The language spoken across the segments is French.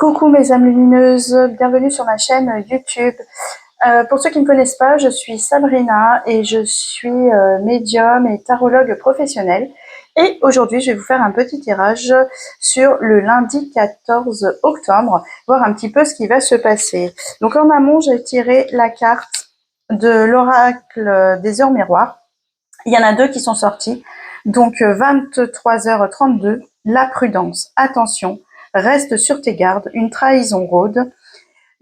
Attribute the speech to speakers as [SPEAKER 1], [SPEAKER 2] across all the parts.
[SPEAKER 1] Coucou mes âmes lumineuses, bienvenue sur ma chaîne YouTube. Pour ceux qui ne me connaissent pas, je suis Sabrina et je suis médium et tarologue professionnelle. Et aujourd'hui, je vais vous faire un petit tirage sur le lundi 14 octobre, voir un petit peu ce qui va se passer. Donc en amont, j'ai tiré la carte de l'oracle des heures miroirs. Il y en a deux qui sont sortis. Donc 23h32, la prudence, attention, reste sur tes gardes, une trahison rôde,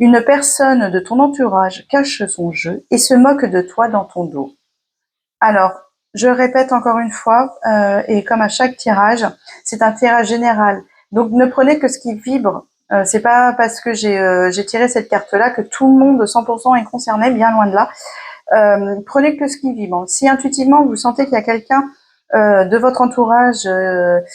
[SPEAKER 1] une personne de ton entourage cache son jeu et se moque de toi dans ton dos. Alors, je répète encore une fois, et comme à chaque tirage, c'est un tirage général. Donc ne prenez que ce qui vibre. C'est pas parce que j'ai tiré cette carte-là que tout le monde 100% est concerné, bien loin de là. Prenez que ce qui vibre. Si intuitivement vous sentez qu'il y a quelqu'un de votre entourage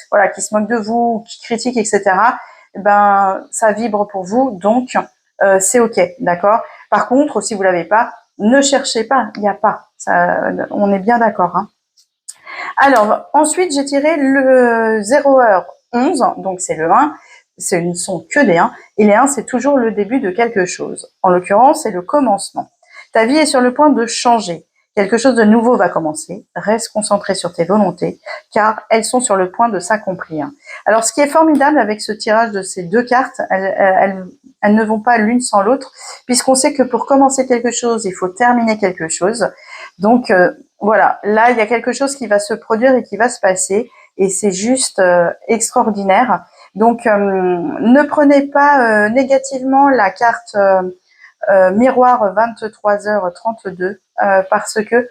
[SPEAKER 1] voilà, qui se moque de vous, qui critique, etc., ben ça vibre pour vous, donc c'est ok, d'accord. Par contre, si vous l'avez pas, ne cherchez pas, il n'y a pas. Ça, on est bien d'accord. Hein. Alors, ensuite, j'ai tiré le 0h11, donc c'est le 1. Ce ne sont que des 1. Et les 1, c'est toujours le début de quelque chose. En l'occurrence, c'est le commencement. Ta vie est sur le point de changer. Quelque chose de nouveau va commencer. Reste concentré sur tes volontés, car elles sont sur le point de s'accomplir. Alors, ce qui est formidable avec ce tirage de ces deux cartes, elles ne vont pas l'une sans l'autre, puisqu'on sait que pour commencer quelque chose, il faut terminer quelque chose. Donc, voilà, là, il y a quelque chose qui va se produire et qui va se passer, et c'est juste extraordinaire. Donc, ne prenez pas négativement la carte miroir 23h32 parce que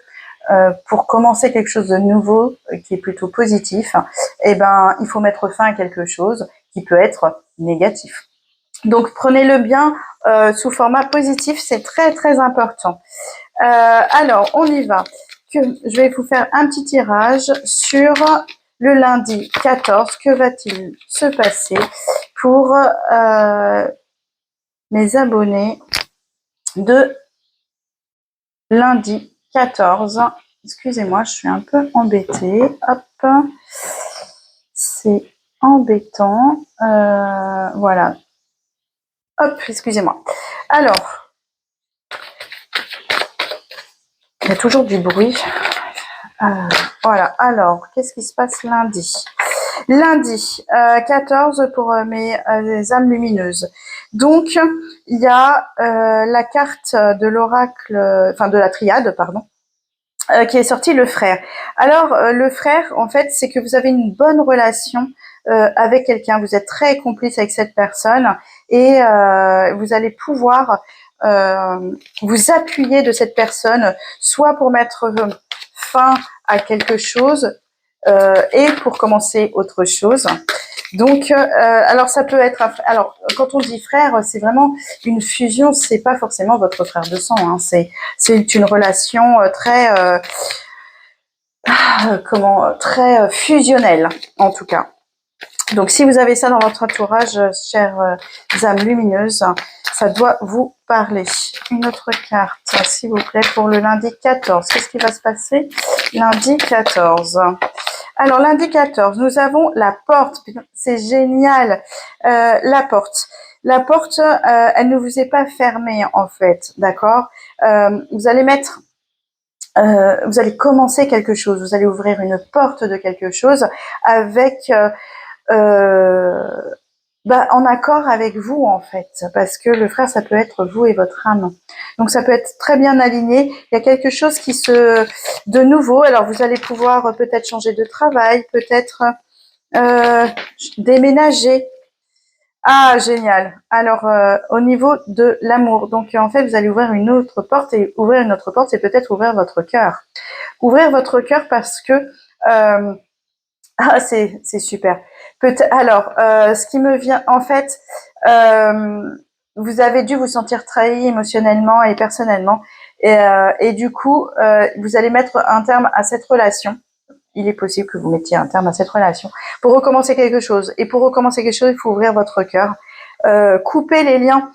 [SPEAKER 1] pour commencer quelque chose de nouveau qui est plutôt positif, eh ben, il faut mettre fin à quelque chose qui peut être négatif. Donc, prenez-le bien sous format positif, c'est très très important. Alors, on y va. Je vais vous faire un petit tirage sur le lundi 14. Que va-t-il se passer pour mes abonnés de lundi 14. Excusez-moi, je suis un peu embêtée. Hop, c'est embêtant. Voilà. Hop, excusez-moi. Alors, il y a toujours du bruit. Voilà. Alors, qu'est-ce qui se passe lundi ? Lundi 14 pour mes âmes lumineuses. Donc, il y a la carte de l'oracle, enfin de la triade, pardon, qui est sortie, le frère. Alors, le frère, en fait, c'est que vous avez une bonne relation avec quelqu'un. Vous êtes très complice avec cette personne et vous allez pouvoir vous appuyer de cette personne, soit pour mettre fin à quelque chose et pour commencer autre chose. Donc, alors ça peut être, alors quand on dit frère, c'est vraiment une fusion. C'est pas forcément votre frère de sang. Hein, c'est une relation très très fusionnelle en tout cas. Donc, si vous avez ça dans votre entourage, chères âmes lumineuses, ça doit vous parler. Une autre carte, s'il vous plaît, pour le lundi 14. Qu'est-ce qui va se passer lundi 14 ? Alors, lundi 14, nous avons la porte. C'est génial. La porte. La porte, elle ne vous est pas fermée, en fait. D'accord ? Vous allez mettre... vous allez commencer quelque chose. Vous allez ouvrir une porte de quelque chose avec... en accord avec vous, en fait, parce que le frère, ça peut être vous et votre âme. Donc, ça peut être très bien aligné. Il y a quelque chose de nouveau. Alors, vous allez pouvoir peut-être changer de travail, peut-être déménager. Ah, génial. Alors, au niveau de l'amour, donc en fait, vous allez ouvrir une autre porte, et ouvrir une autre porte, c'est peut-être ouvrir votre cœur. Ouvrir votre cœur parce que c'est super. Alors, ce qui me vient, en fait, vous avez dû vous sentir trahi émotionnellement et personnellement, et du coup, vous allez mettre un terme à cette relation. Il est possible que vous mettiez un terme à cette relation pour recommencer quelque chose. Et pour recommencer quelque chose, il faut ouvrir votre cœur, couper les liens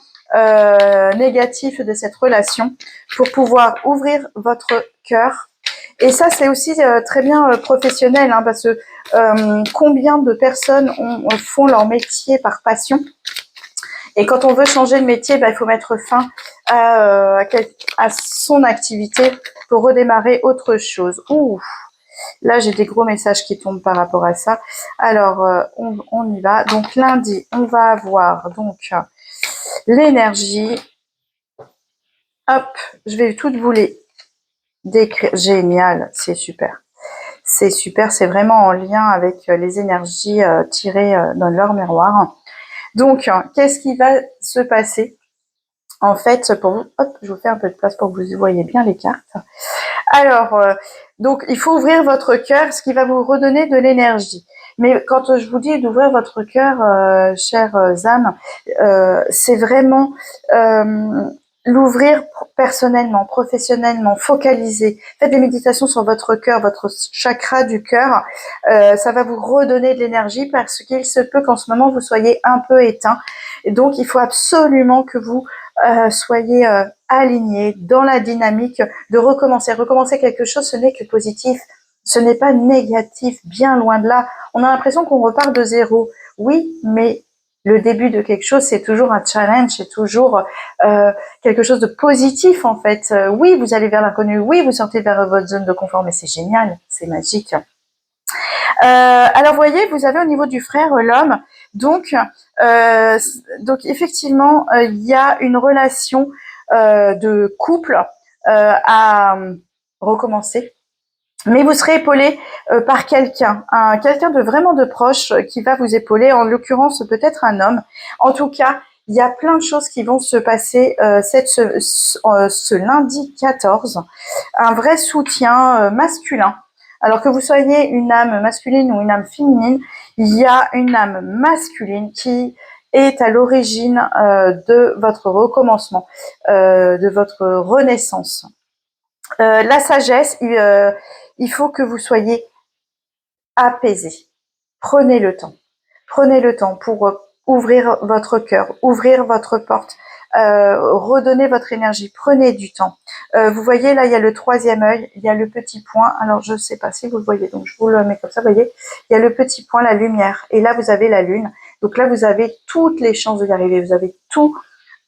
[SPEAKER 1] négatifs de cette relation pour pouvoir ouvrir votre cœur. Et ça, c'est aussi très bien professionnel, hein, parce que combien de personnes font leur métier par passion Et quand on veut changer de métier, il faut mettre fin à son activité pour redémarrer autre chose. Ouh, là, j'ai des gros messages qui tombent par rapport à ça. Alors, on y va. Donc, lundi, on va avoir donc l'énergie. Hop, je vais toutes vous les décrire. Génial, c'est super. C'est super, c'est vraiment en lien avec les énergies tirées dans leur miroir. Donc, qu'est-ce qui va se passer? En fait, pour vous, hop, je vous fais un peu de place pour que vous voyez bien les cartes. Alors, donc, il faut ouvrir votre cœur, ce qui va vous redonner de l'énergie. Mais quand je vous dis d'ouvrir votre cœur, chères âmes, c'est vraiment l'ouvrir personnellement, professionnellement, focaliser. Faites des méditations sur votre cœur, votre chakra du cœur. Ça va vous redonner de l'énergie parce qu'il se peut qu'en ce moment, vous soyez un peu éteint. Et donc, il faut absolument que vous soyez aligné dans la dynamique de recommencer. Recommencer quelque chose, ce n'est que positif. Ce n'est pas négatif, bien loin de là. On a l'impression qu'on repart de zéro. Oui, mais le début de quelque chose, c'est toujours un challenge, c'est toujours quelque chose de positif en fait. Oui, vous allez vers l'inconnu, oui, vous sortez vers votre zone de confort, mais c'est génial, c'est magique. Alors, vous voyez, vous avez au niveau du frère l'homme, donc effectivement, il y a une relation de couple à recommencer. Mais vous serez épaulé par quelqu'un de vraiment de proche qui va vous épauler, en l'occurrence peut-être un homme. En tout cas, il y a plein de choses qui vont se passer ce lundi 14. Un vrai soutien masculin. Alors que vous soyez une âme masculine ou une âme féminine, il y a une âme masculine qui est à l'origine de votre recommencement, de votre renaissance. La sagesse, il faut que vous soyez apaisé. Prenez le temps. Prenez le temps pour ouvrir votre cœur, ouvrir votre porte, redonner votre énergie. Prenez du temps. Vous voyez, là, il y a le troisième œil, il y a le petit point. Alors, je ne sais pas si vous le voyez, donc je vous le mets comme ça, vous voyez. Il y a le petit point, la lumière. Et là, vous avez la lune. Donc là, vous avez toutes les chances d'y arriver. Vous avez toutes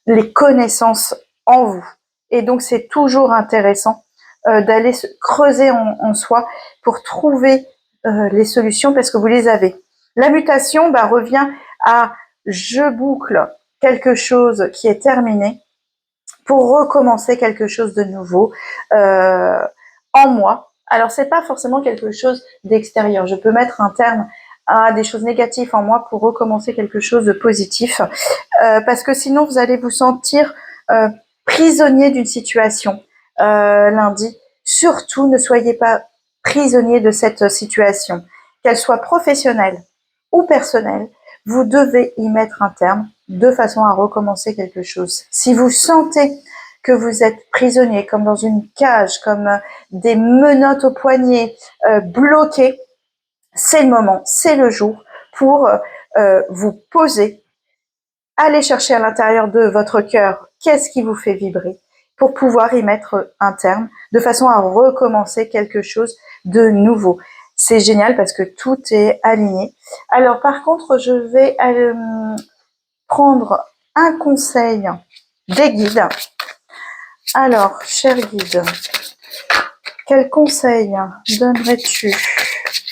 [SPEAKER 1] les connaissances en vous. Et donc, c'est toujours intéressant d'aller se creuser en soi pour trouver les solutions parce que vous les avez. La mutation revient à je boucle quelque chose qui est terminé pour recommencer quelque chose de nouveau en moi. Alors, c'est pas forcément quelque chose d'extérieur. Je peux mettre un terme à des choses négatives en moi pour recommencer quelque chose de positif parce que sinon, vous allez vous sentir prisonnier d'une situation lundi. Surtout, ne soyez pas prisonnier de cette situation, qu'elle soit professionnelle ou personnelle. Vous devez y mettre un terme de façon à recommencer quelque chose. Si vous sentez que vous êtes prisonnier, comme dans une cage, comme des menottes au poignet, bloqué, c'est le moment, c'est le jour pour vous poser, aller chercher à l'intérieur de votre cœur qu'est-ce qui vous fait vibrer pour pouvoir y mettre un terme de façon à recommencer quelque chose de nouveau. C'est génial parce que tout est aligné. Alors par contre, je vais prendre un conseil des guides. Alors, cher guide, quel conseil donnerais-tu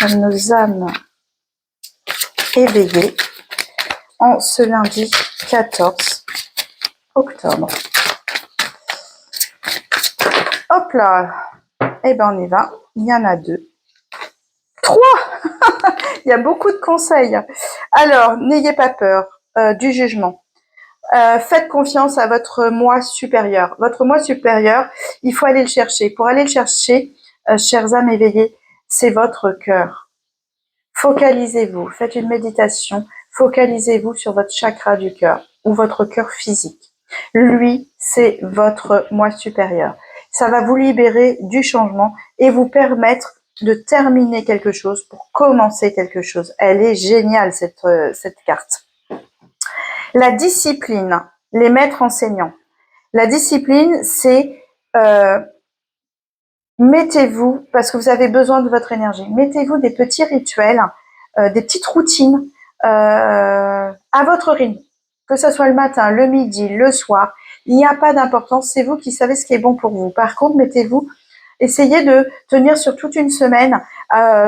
[SPEAKER 1] à nos âmes éveillées en ce lundi 14 octobre? Hop là, eh ben on y va. Il y en a 2. 3. Il y a beaucoup de conseils. Alors, n'ayez pas peur du jugement. Faites confiance à votre moi supérieur. Votre moi supérieur, il faut aller le chercher. Pour aller le chercher, chères âmes éveillées, c'est votre cœur. Focalisez-vous, faites une méditation, focalisez-vous sur votre chakra du cœur ou votre cœur physique. Lui, c'est votre moi supérieur. Ça va vous libérer du changement et vous permettre de terminer quelque chose pour commencer quelque chose. Elle est géniale, cette carte. La discipline, les maîtres enseignants. La discipline, c'est mettez-vous, parce que vous avez besoin de votre énergie, mettez-vous des petits rituels, des petites routines à votre rythme. que ce soit le matin, le midi, le soir, il n'y a pas d'importance, c'est vous qui savez ce qui est bon pour vous. Par contre, essayez de tenir sur toute une semaine,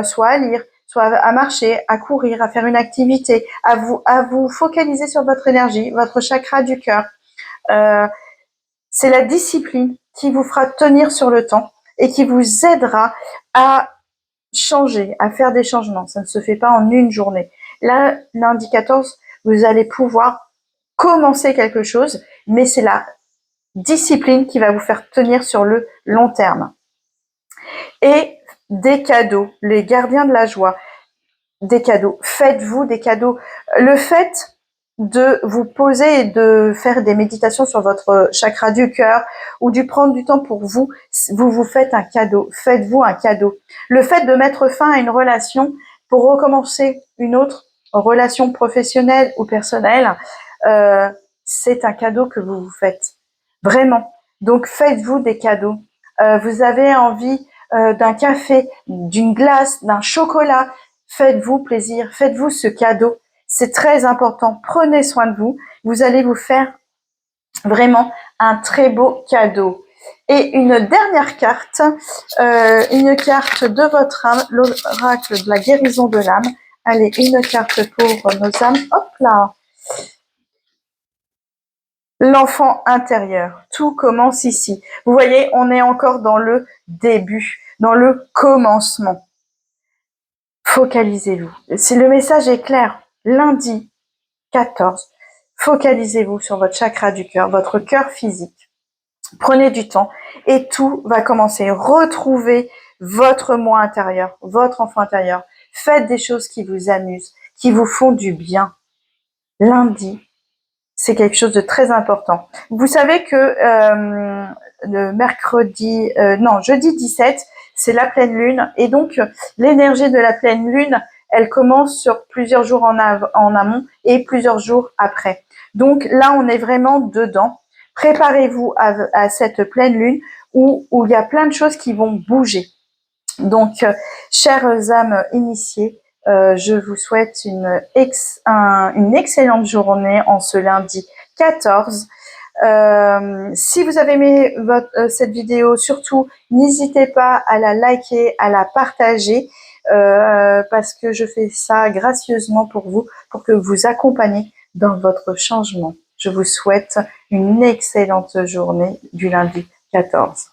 [SPEAKER 1] soit à lire, soit à marcher, à courir, à faire une activité, à vous focaliser sur votre énergie, votre chakra du cœur. C'est la discipline qui vous fera tenir sur le temps et qui vous aidera à changer, à faire des changements. Ça ne se fait pas en une journée. Là, lundi 14, vous allez pouvoir commencer quelque chose, mais c'est la discipline qui va vous faire tenir sur le long terme. Et des cadeaux, les gardiens de la joie, des cadeaux. Faites-vous des cadeaux. Le fait de vous poser et de faire des méditations sur votre chakra du cœur ou de prendre du temps pour vous, vous faites un cadeau. Faites-vous un cadeau. Le fait de mettre fin à une relation pour recommencer une autre relation professionnelle ou personnelle, c'est un cadeau que vous vous faites. Vraiment. Donc, faites-vous des cadeaux. Vous avez envie d'un café, d'une glace, d'un chocolat. Faites-vous plaisir. Faites-vous ce cadeau. C'est très important. Prenez soin de vous. Vous allez vous faire vraiment un très beau cadeau. Et une dernière carte, une carte de votre âme, l'oracle de la guérison de l'âme. Allez, une carte pour nos âmes. Hop là. L'enfant intérieur. Tout commence ici. Vous voyez, on est encore dans le début, dans le commencement. Focalisez-vous. Si le message est clair, lundi 14, focalisez-vous sur votre chakra du cœur, votre cœur physique. Prenez du temps et tout va commencer. Retrouvez votre moi intérieur, votre enfant intérieur. Faites des choses qui vous amusent, qui vous font du bien. Lundi, c'est quelque chose de très important. Vous savez que le jeudi 17, c'est la pleine lune. Et donc, l'énergie de la pleine lune, elle commence sur plusieurs jours en amont et plusieurs jours après. Donc là, on est vraiment dedans. Préparez-vous à cette pleine lune où il y a plein de choses qui vont bouger. Donc, chères âmes initiées, je vous souhaite une excellente journée en ce lundi 14. Si vous avez aimé cette vidéo, surtout, n'hésitez pas à la liker, à la partager, parce que je fais ça gracieusement pour vous, pour que vous accompagniez dans votre changement. Je vous souhaite une excellente journée du lundi 14.